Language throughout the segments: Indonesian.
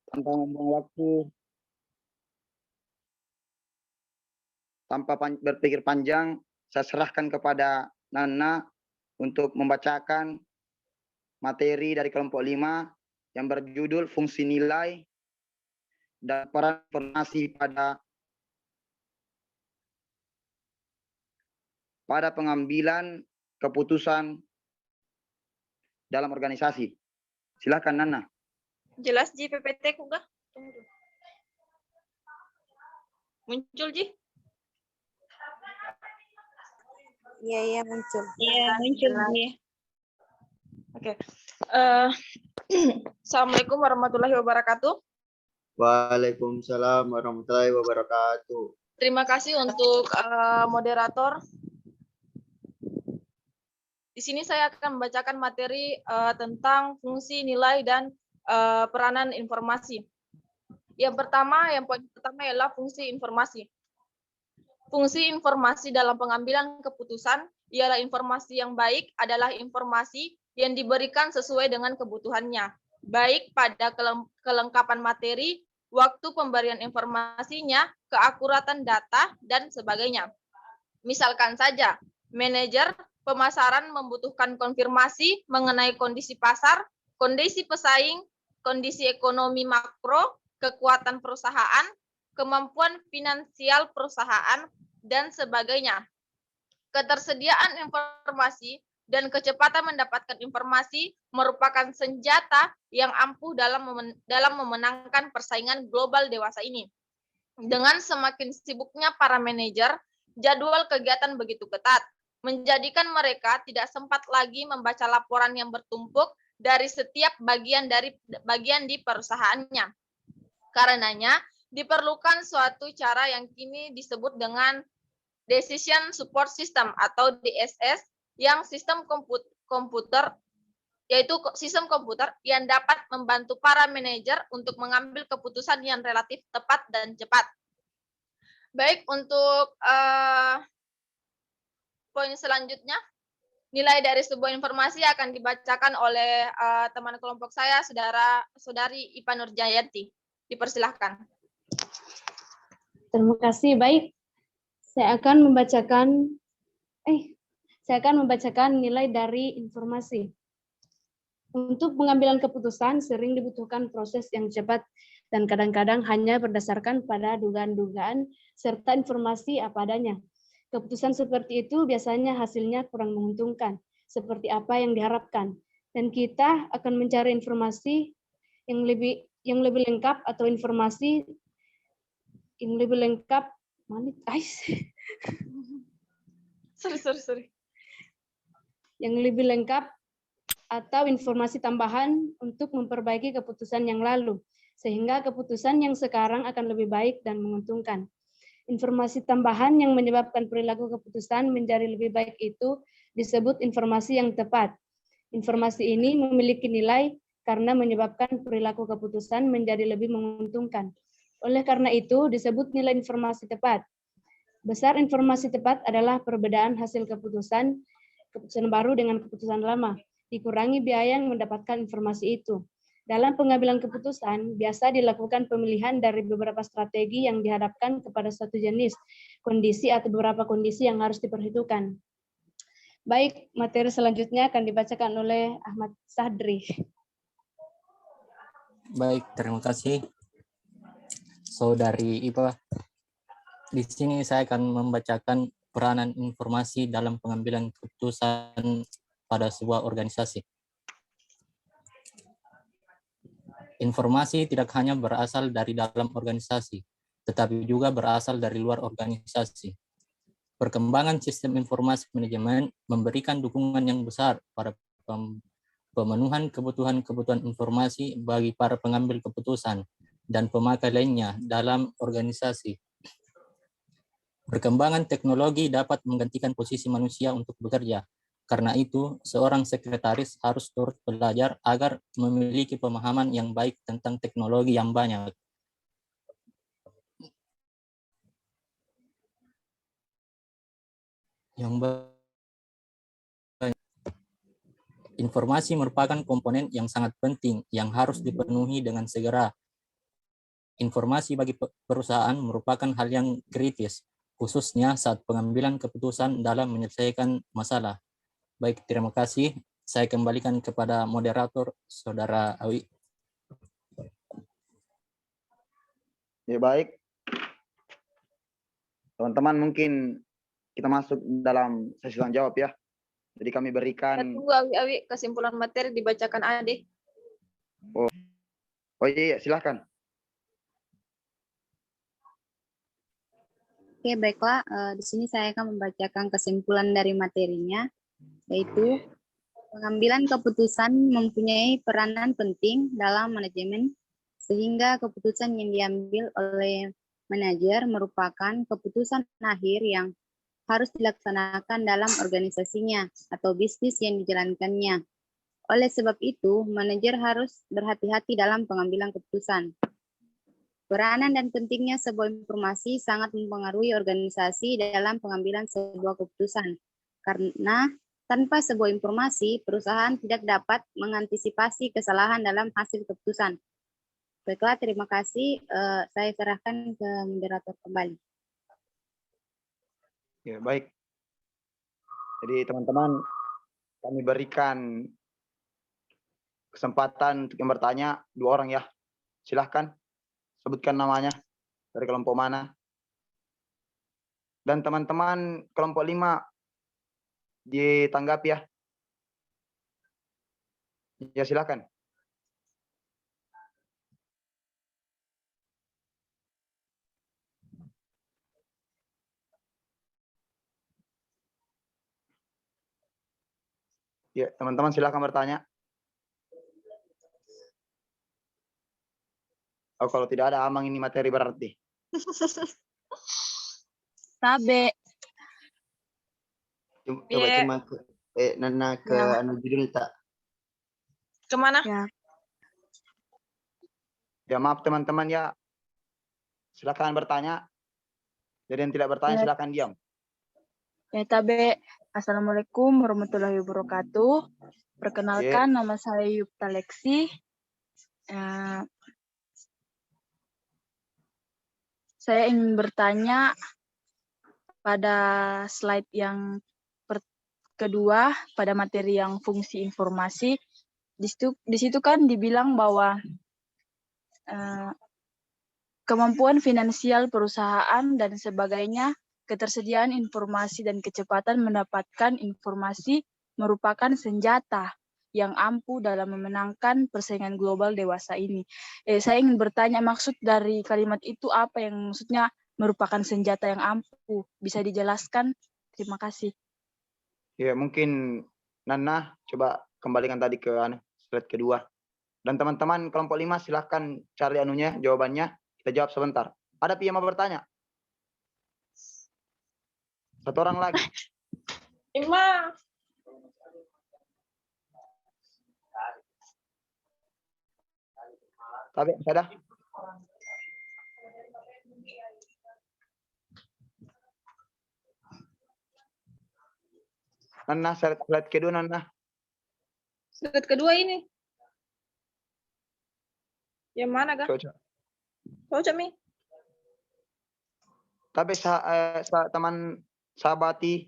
Tanpa membuang waktu, tanpa berpikir panjang, saya serahkan kepada Nana untuk membacakan materi dari kelompok 5 yang berjudul fungsi nilai dan peran informasi pada pengambilan keputusan dalam organisasi. Silakan Nana. Jelas Ji PPT ku kah? Muncul Ji? Iya muncul. Iya muncul Ji. Oke. Assalamualaikum warahmatullahi wabarakatuh. Waalaikumsalam warahmatullahi wabarakatuh. Terima kasih untuk moderator. Di sini saya akan membacakan materi tentang fungsi, nilai, dan peranan informasi. Yang poin pertama adalah fungsi informasi. Fungsi informasi dalam pengambilan keputusan ialah informasi yang baik adalah informasi yang diberikan sesuai dengan kebutuhannya, baik pada kelengkapan materi, waktu pemberian informasinya, keakuratan data, dan sebagainya. Misalkan saja, manajer pemasaran membutuhkan konfirmasi mengenai kondisi pasar, kondisi pesaing, kondisi ekonomi makro, kekuatan perusahaan, kemampuan finansial perusahaan, dan sebagainya. Ketersediaan informasi dan kecepatan mendapatkan informasi merupakan senjata yang ampuh dalam memenangkan persaingan global dewasa ini. Dengan semakin sibuknya para manajer, jadwal kegiatan begitu ketat, menjadikan mereka tidak sempat lagi membaca laporan yang bertumpuk dari setiap bagian di perusahaannya. Karenanya, diperlukan suatu cara yang kini disebut dengan Decision Support System atau DSS, yang sistem komputer yang dapat membantu para manajer untuk mengambil keputusan yang relatif tepat dan cepat. Baik, untuk poin selanjutnya, nilai dari sebuah informasi akan dibacakan oleh teman kelompok saya, saudari Ipa Nurjayanti. Dipersilahkan. Terima kasih. Baik, saya akan membacakan nilai dari informasi. Untuk pengambilan keputusan sering dibutuhkan proses yang cepat dan kadang-kadang hanya berdasarkan pada dugaan-dugaan serta informasi apa adanya. Keputusan seperti itu biasanya hasilnya kurang menguntungkan, seperti apa yang diharapkan. Dan kita akan mencari informasi yang lebih lengkap atau informasi yang lebih lengkap. Yang lebih lengkap atau informasi tambahan untuk memperbaiki keputusan yang lalu, sehingga keputusan yang sekarang akan lebih baik dan menguntungkan. Informasi tambahan yang menyebabkan perilaku keputusan menjadi lebih baik itu disebut informasi yang tepat. Informasi ini memiliki nilai karena menyebabkan perilaku keputusan menjadi lebih menguntungkan. Oleh karena itu, disebut nilai informasi tepat. Besar informasi tepat adalah perbedaan hasil keputusan baru dengan keputusan lama. Dikurangi biaya yang mendapatkan informasi itu. Dalam pengambilan keputusan, biasa dilakukan pemilihan dari beberapa strategi yang dihadapkan kepada suatu jenis kondisi atau beberapa kondisi yang harus diperhitungkan. Baik, materi selanjutnya akan dibacakan oleh Ahmad Sadri. Baik, terima kasih. Saudari Ipa, di sini saya akan membacakan peranan informasi dalam pengambilan keputusan pada sebuah organisasi. Informasi tidak hanya berasal dari dalam organisasi, tetapi juga berasal dari luar organisasi. Perkembangan sistem informasi manajemen memberikan dukungan yang besar pada pemenuhan kebutuhan-kebutuhan informasi bagi para pengambil keputusan dan pemakai lainnya dalam organisasi. Perkembangan teknologi dapat menggantikan posisi manusia untuk bekerja. Karena itu, seorang sekretaris harus turut belajar agar memiliki pemahaman yang baik tentang teknologi yang banyak. Informasi merupakan komponen yang sangat penting yang harus dipenuhi dengan segera informasi bagi perusahaan merupakan hal yang kritis, khususnya saat pengambilan keputusan dalam menyelesaikan masalah. Baik, terima kasih. Saya kembalikan kepada moderator, Saudara Awi. Ya, baik. Teman-teman, mungkin kita masuk dalam sesi tanya jawab ya. Jadi kami Kita berikan, tunggu Awi, kesimpulan materi dibacakan Ade. oh iya, silakan. Oke, baiklah. Di sini saya akan membacakan kesimpulan dari materinya, yaitu pengambilan keputusan mempunyai peranan penting dalam manajemen, sehingga keputusan yang diambil oleh manajer merupakan keputusan akhir yang harus dilaksanakan dalam organisasinya atau bisnis yang dijalankannya. Oleh sebab itu, manajer harus berhati-hati dalam pengambilan keputusan. Peranan dan pentingnya sebuah informasi sangat mempengaruhi organisasi dalam pengambilan sebuah keputusan. Karena tanpa sebuah informasi, perusahaan tidak dapat mengantisipasi kesalahan dalam hasil keputusan. Baiklah, terima kasih. Saya serahkan ke moderator kembali. Ya, baik. Jadi teman-teman, kami berikan kesempatan untuk yang bertanya 2 orang ya. Silahkan sebutkan namanya, dari kelompok mana. Dan teman-teman kelompok 5 ditanggapi ya. Ya, silakan. Ya, teman-teman silakan bertanya. Oh, kalau tidak ada Amang ini materi berarti. Tabe. Coba Iya. cuma Nana ke Ya. anu judul tak. Kemana? Ya. Ya, maaf teman-teman ya. Silakan bertanya. Jadi yang tidak bertanya Ya. silakan diam. Ya, Tabe. Assalamualaikum warahmatullahi wabarakatuh. Perkenalkan, nama saya Yupta Lexi. Saya ingin bertanya pada slide yang kedua, pada materi yang fungsi informasi. Di situ kan dibilang bahwa kemampuan finansial perusahaan dan sebagainya, ketersediaan informasi dan kecepatan mendapatkan informasi merupakan senjata yang ampuh dalam memenangkan persaingan global dewasa ini. Saya ingin bertanya, maksud dari kalimat itu apa yang maksudnya merupakan senjata yang ampuh? Bisa dijelaskan? Terima kasih. Ya, mungkin Nana coba kembalikan tadi ke slide kedua. Dan teman-teman kelompok 5 silahkan cari anunya, jawabannya. Kita jawab sebentar. Ada yang mau bertanya? 1 orang lagi. Ima. Tapi ada? Nana, slide kedua Nana. Slide kedua ini. Yang mana, Kak? Coba Mi. Tapi teman sahabati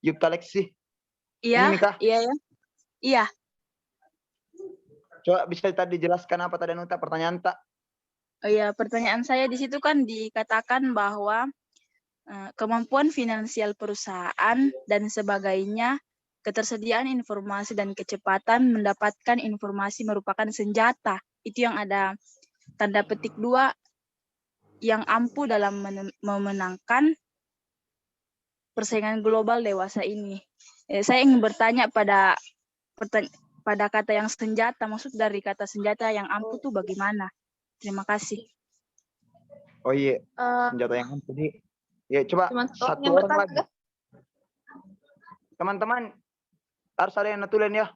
Yupta Lexi. Iya, Ini kah? iya ya. Iya. Coba bisa tadi jelaskan apa tadi Nuta pertanyaan tak? Oh iya, pertanyaan saya di situ kan dikatakan bahwa kemampuan finansial perusahaan dan sebagainya, ketersediaan informasi dan kecepatan mendapatkan informasi merupakan senjata. Itu yang ada tanda petik 2 yang ampuh dalam memenangkan persaingan global dewasa ini. Saya ingin bertanya pada kata yang senjata, maksud dari kata senjata yang ampuh itu bagaimana? Terima kasih. Oh iya, senjata yang ampuh nih. Ya, coba satu yang orang bertanya, lagi. Kak? Teman-teman, harus ada yang nutulen ya.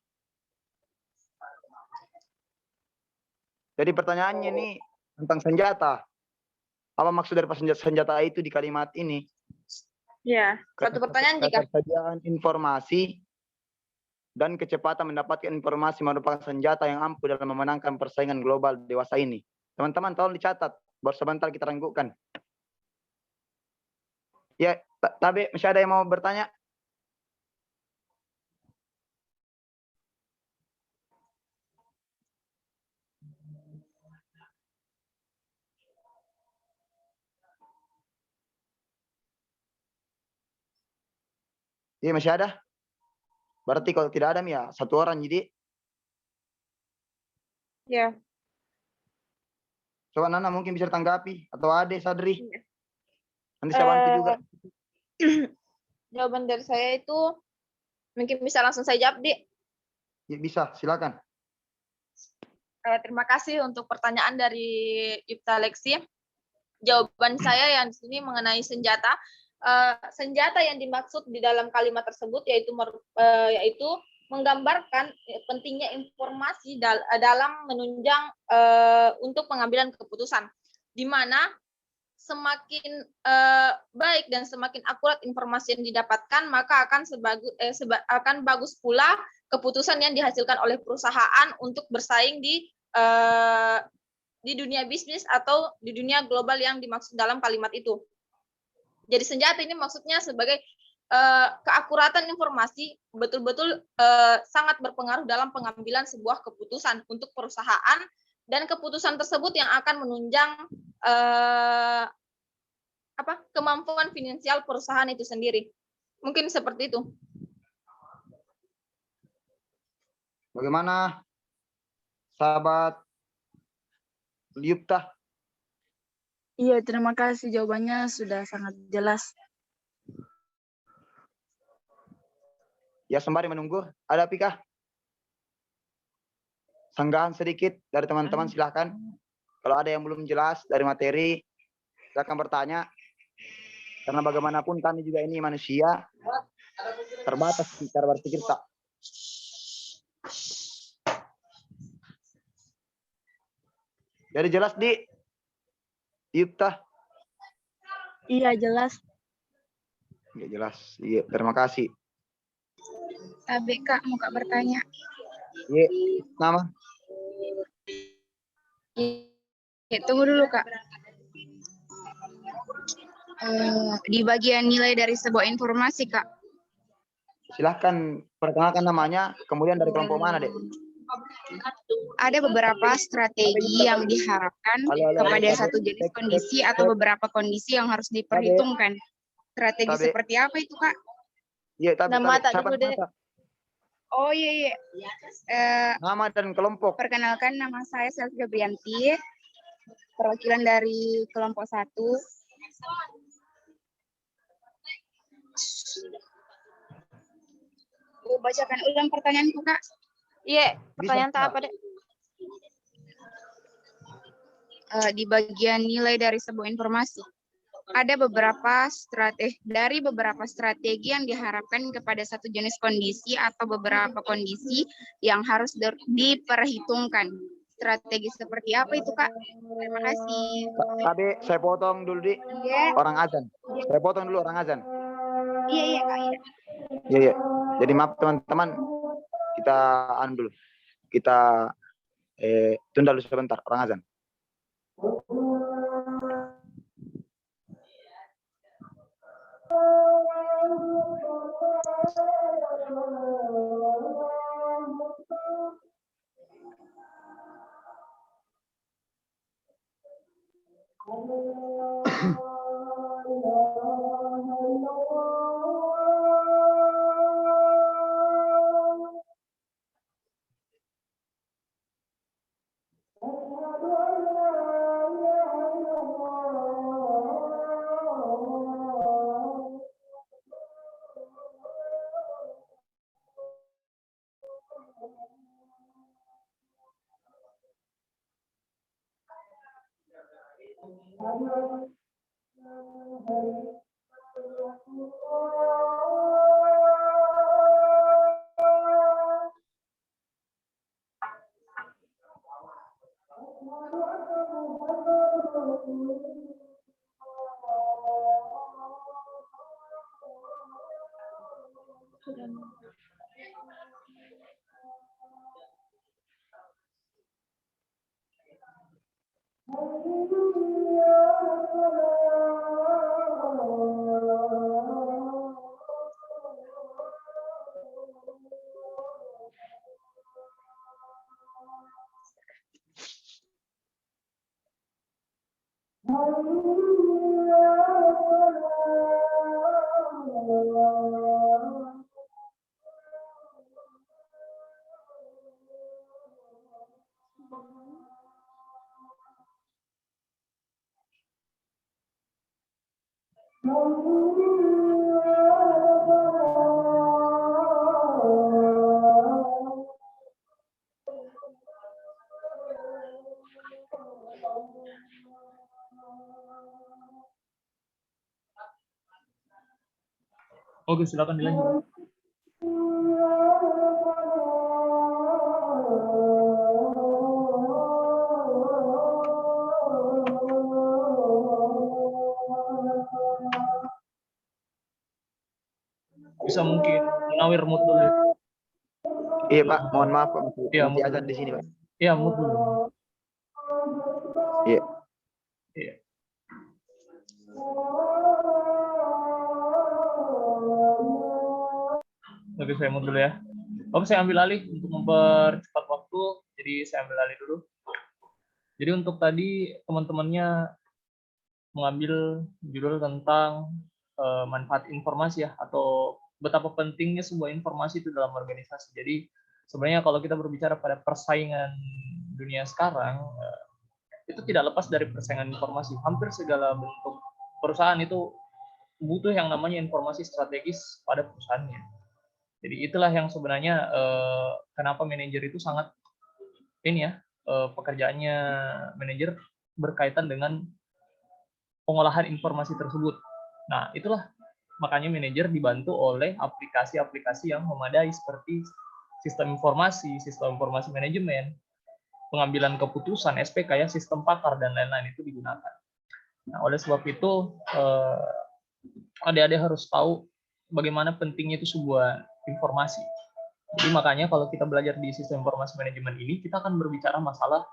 Jadi pertanyaannya nih tentang senjata. Apa maksud dari senjata itu di kalimat ini? Ya, satu pertanyaan jika. Ketersediaan informasi dan kecepatan mendapatkan informasi merupakan senjata yang ampuh dalam memenangkan persaingan global dewasa ini. Teman-teman tolong dicatat Baru sebentar kita renggukan. Ya, Tabe, masih ada yang mau bertanya? Iya, masih ada. Berarti kalau tidak ada, ya satu orang. Jadi, Ya. coba Nana mungkin bisa tanggapi. Atau Ade, Sadri. Iya. Nanti saya bantu juga. Jawaban dari saya itu mungkin bisa langsung saya jawab, Dik. Ya, bisa, silakan. Terima kasih untuk pertanyaan dari Yipta Lexi. Jawaban saya yang di sini mengenai senjata. Senjata yang dimaksud di dalam kalimat tersebut yaitu menggambarkan pentingnya informasi dalam menunjang untuk pengambilan keputusan, di mana semakin baik dan semakin akurat informasi yang didapatkan, maka akan bagus pula keputusan yang dihasilkan oleh perusahaan untuk bersaing di dunia bisnis atau di dunia global yang dimaksud dalam kalimat itu. Jadi senjata ini maksudnya sebagai keakuratan informasi betul-betul sangat berpengaruh dalam pengambilan sebuah keputusan untuk perusahaan, dan keputusan tersebut yang akan menunjang kemampuan finansial perusahaan itu sendiri. Mungkin seperti itu. Bagaimana, sahabat Yipta? Iya, terima kasih. Jawabannya sudah sangat jelas. Ya, sembari menunggu, ada Pika? Sanggahan sedikit dari teman-teman, silahkan. Kalau ada yang belum jelas dari materi, silakan bertanya. Karena bagaimanapun kami juga ini manusia, terbatas cara berpikir tak. Jadi jelas, Di? Yipta? Iya, jelas. Ya, jelas. Iya, terima kasih. Kak, mau Kak bertanya. Iya, nama? Ya, tunggu dulu Kak. Di bagian nilai dari sebuah informasi Kak. Silahkan perkenalkan namanya, kemudian dari kelompok mana, Dek? Ada beberapa strategi yang diharapkan kepada satu jenis kondisi atau beberapa kondisi yang harus diperhitungkan. Strategi seperti apa itu Kak? Iya, tapi Nama tak siapa dulu, Dek. nama? Oh iya. Nama dan kelompok. Perkenalkan, nama saya Selvi Gabrianti, perwakilan dari kelompok 1. Bacakan ulang pertanyaanku Kak. Iya, pertanyaan Bisa, tak apa, Dek? Di bagian nilai dari sebuah informasi. Ada beberapa strategi yang diharapkan kepada satu jenis kondisi atau beberapa kondisi yang harus diperhitungkan. Strategi seperti apa itu Kak? Terima kasih. Tapi saya potong dulu, Di. Iya. Orang azan. Saya potong dulu orang azan. Iya Kak. Iya. Iya. Jadi maaf teman-teman, kita dulu. Kita tunda dulu sebentar, orang azan. Oke, silakan dilanjut. Bisa mungkin Munawir mute dulu. Ya. Iya Pak, mohon maaf Pak, Iya, masih mute azan dulu. di sini Pak. Iya, mute dulu. Iya. Iya. Oke, saya mute dulu ya. Oke, saya ambil alih untuk mempercepat waktu. Jadi saya ambil alih dulu. Jadi untuk tadi teman-temannya mengambil judul tentang manfaat informasi ya, atau betapa pentingnya sebuah informasi itu dalam organisasi. Jadi sebenarnya kalau kita berbicara pada persaingan dunia sekarang, itu tidak lepas dari persaingan informasi. Hampir segala bentuk perusahaan itu butuh yang namanya informasi strategis pada perusahaannya. Jadi itulah yang sebenarnya kenapa manajer itu sangat ini ya, pekerjaannya manajer berkaitan dengan pengolahan informasi tersebut. Nah, itulah makanya manajer dibantu oleh aplikasi-aplikasi yang memadai seperti sistem informasi manajemen, pengambilan keputusan, SPK ya, sistem pakar dan lain-lain itu digunakan. Nah, oleh sebab itu adik-adik harus tahu bagaimana pentingnya itu sebuah informasi. Jadi makanya kalau kita belajar di sistem informasi manajemen ini, kita akan berbicara masalah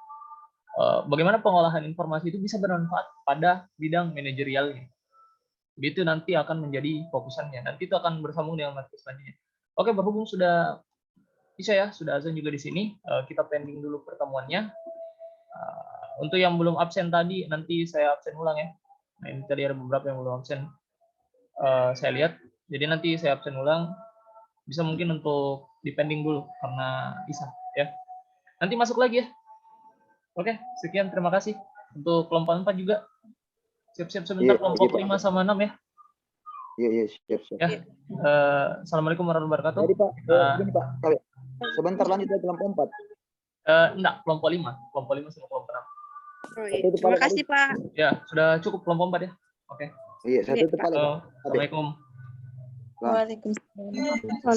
bagaimana pengolahan informasi itu bisa bermanfaat pada bidang manajerialnya. Itu nanti akan menjadi fokusannya. Nanti itu akan bersambung dengan materi selanjutnya. Oke, berhubung sudah bisa ya, sudah azan juga di sini. Kita pending dulu pertemuannya. Untuk yang belum absen tadi, nanti saya absen ulang ya. Nah, ini tadi ada beberapa yang belum absen. Saya lihat. Jadi nanti saya absen ulang. Bisa mungkin untuk dipending dulu karena bisa ya. Nanti masuk lagi ya. Oke, sekian, terima kasih. Untuk kelompok 4 juga. Siap-siap sebentar, kelompok 5 sama 6 ya. Iya, siap. Ya. Assalamualaikum warahmatullahi wabarakatuh. Jadi Pak, gini Pak, sebentar lanjut dari kelompok 4. Enggak, kelompok 5 sama kelompok 6. Terima kasih Pak. Ya, sudah cukup kelompok 4 ya. Oke. Iya, satu itu paling. Assalamualaikum. Waalaikumsalam.